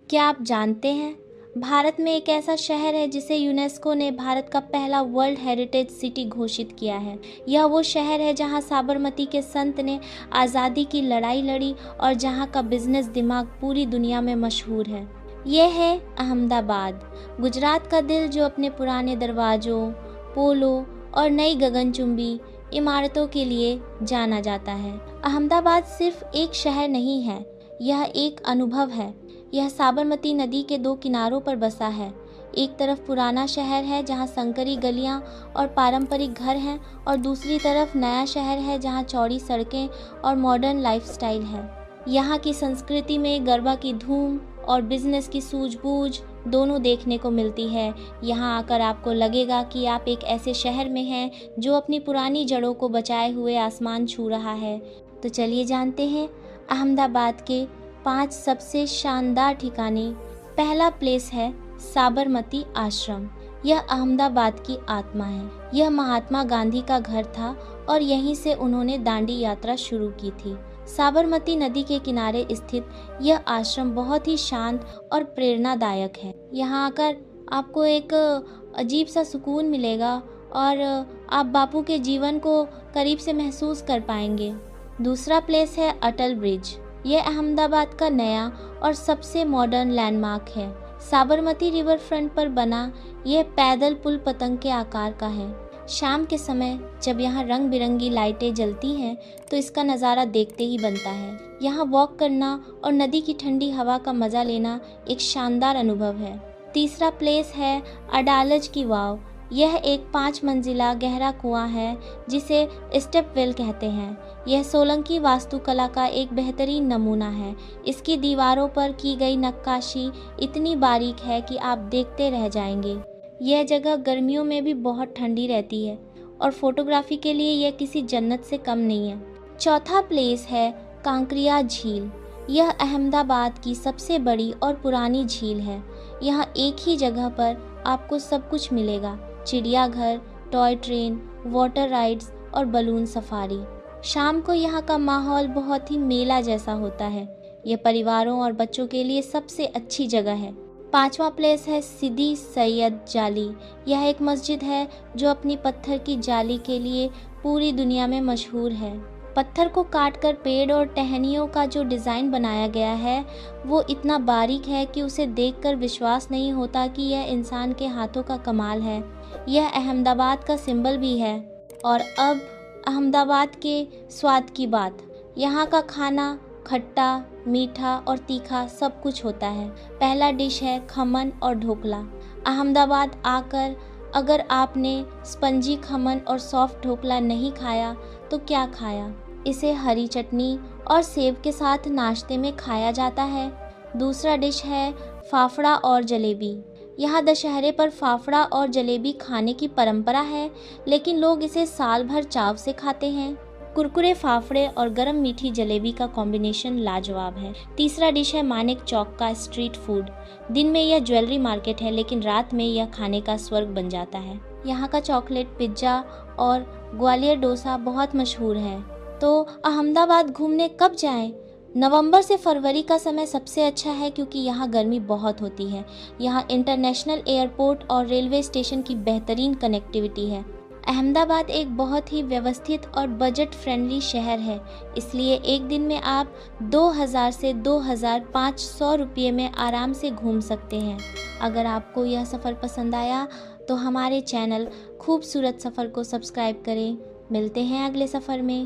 क्या आप जानते हैं भारत में एक ऐसा शहर है जिसे यूनेस्को ने भारत का पहला वर्ल्ड हेरिटेज सिटी घोषित किया है। यह वो शहर है जहां साबरमती के संत ने आज़ादी की लड़ाई लड़ी और जहां का बिजनेस दिमाग पूरी दुनिया में मशहूर है। यह है अहमदाबाद, गुजरात का दिल, जो अपने पुराने दरवाज़ों, पोलो और नई गगनचुंबी इमारतों के लिए जाना जाता है। अहमदाबाद सिर्फ एक शहर नहीं है, यह एक अनुभव है। यह साबरमती नदी के दो किनारों पर बसा है। एक तरफ पुराना शहर है जहां संकरी गलियां और पारंपरिक घर हैं, और दूसरी तरफ नया शहर है जहां चौड़ी सड़कें और मॉडर्न लाइफस्टाइल है। यहाँ की संस्कृति में गरबा की धूम और बिजनेस की सूझबूझ दोनों देखने को मिलती है। यहाँ आकर आपको लगेगा कि आप एक ऐसे शहर में हैं जो अपनी पुरानी जड़ों को बचाए हुए आसमान छू रहा है। तो चलिए जानते हैं अहमदाबाद के 5 सबसे शानदार ठिकाने। पहला प्लेस है साबरमती आश्रम। यह अहमदाबाद की आत्मा है। यह महात्मा गांधी का घर था और यहीं से उन्होंने दांडी यात्रा शुरू की थी। साबरमती नदी के किनारे स्थित यह आश्रम बहुत ही शांत और प्रेरणादायक है। यहाँ आकर आपको एक अजीब सा सुकून मिलेगा और आप बापू के जीवन को करीब से महसूस कर पाएंगे। दूसरा प्लेस है अटल ब्रिज। यह अहमदाबाद का नया और सबसे मॉडर्न लैंडमार्क है। साबरमती रिवर फ्रंट पर बना यह पैदल पुल पतंग के आकार का है। शाम के समय जब यहाँ रंग बिरंगी लाइटें जलती हैं तो इसका नज़ारा देखते ही बनता है। यहाँ वॉक करना और नदी की ठंडी हवा का मज़ा लेना एक शानदार अनुभव है। तीसरा प्लेस है अडालज की वाव। यह एक 5 मंजिला गहरा कुआं है जिसे स्टेप वेल कहते हैं। यह सोलंकी वास्तुकला का एक बेहतरीन नमूना है। इसकी दीवारों पर की गई नक्काशी इतनी बारीक है कि आप देखते रह जाएंगे। यह जगह गर्मियों में भी बहुत ठंडी रहती है और फोटोग्राफी के लिए यह किसी जन्नत से कम नहीं है। चौथा प्लेस है कांकरिया झील। यह अहमदाबाद की सबसे बड़ी और पुरानी झील है। यहाँ एक ही जगह पर आपको सब कुछ मिलेगा: चिड़ियाघर, टॉय ट्रेन, वाटर राइड्स और बलून सफारी। शाम को यहाँ का माहौल बहुत ही मेला जैसा होता है। यह परिवारों और बच्चों के लिए सबसे अच्छी जगह है। पांचवा प्लेस है सिदी सैयद जाली। यह एक मस्जिद है जो अपनी पत्थर की जाली के लिए पूरी दुनिया में मशहूर है। पत्थर को काटकर पेड़ और टहनियों का जो डिज़ाइन बनाया गया है वो इतना बारीक है कि उसे देखकर विश्वास नहीं होता कि यह इंसान के हाथों का कमाल है। यह अहमदाबाद का सिंबल भी है। और अब अहमदाबाद के स्वाद की बात। यहाँ का खाना खट्टा, मीठा और तीखा सब कुछ होता है। पहला डिश है खमन और ढोकला। अहमदाबाद आकर अगर आपने स्पंजी खमन और सॉफ्ट ढोकला नहीं खाया तो क्या खाया। इसे हरी चटनी और सेब के साथ नाश्ते में खाया जाता है। दूसरा डिश है फाफड़ा और जलेबी। यहाँ दशहरे पर फाफड़ा और जलेबी खाने की परंपरा है, लेकिन लोग इसे साल भर चाव से खाते हैं। कुरकुरे फाफड़े और गरम मीठी जलेबी का कॉम्बिनेशन लाजवाब है। तीसरा डिश है मानिक चौक का स्ट्रीट फूड। दिन में यह ज्वेलरी मार्केट है, लेकिन रात में यह खाने का स्वर्ग बन जाता है। यहाँ का चॉकलेट पिज्ज़ा और ग्वालियर डोसा बहुत मशहूर है। तो अहमदाबाद घूमने कब जाएं? नवंबर से फरवरी का समय सबसे अच्छा है क्योंकि यहाँ गर्मी बहुत होती है। यहाँ इंटरनेशनल एयरपोर्ट और रेलवे स्टेशन की बेहतरीन कनेक्टिविटी है। अहमदाबाद एक बहुत ही व्यवस्थित और बजट फ्रेंडली शहर है, इसलिए एक दिन में आप 2000 से 2500 रुपये में आराम से घूम सकते हैं। अगर आपको यह सफ़र पसंद आया तो हमारे चैनल खूबसूरत सफ़र को सब्सक्राइब करें। मिलते हैं अगले सफ़र में।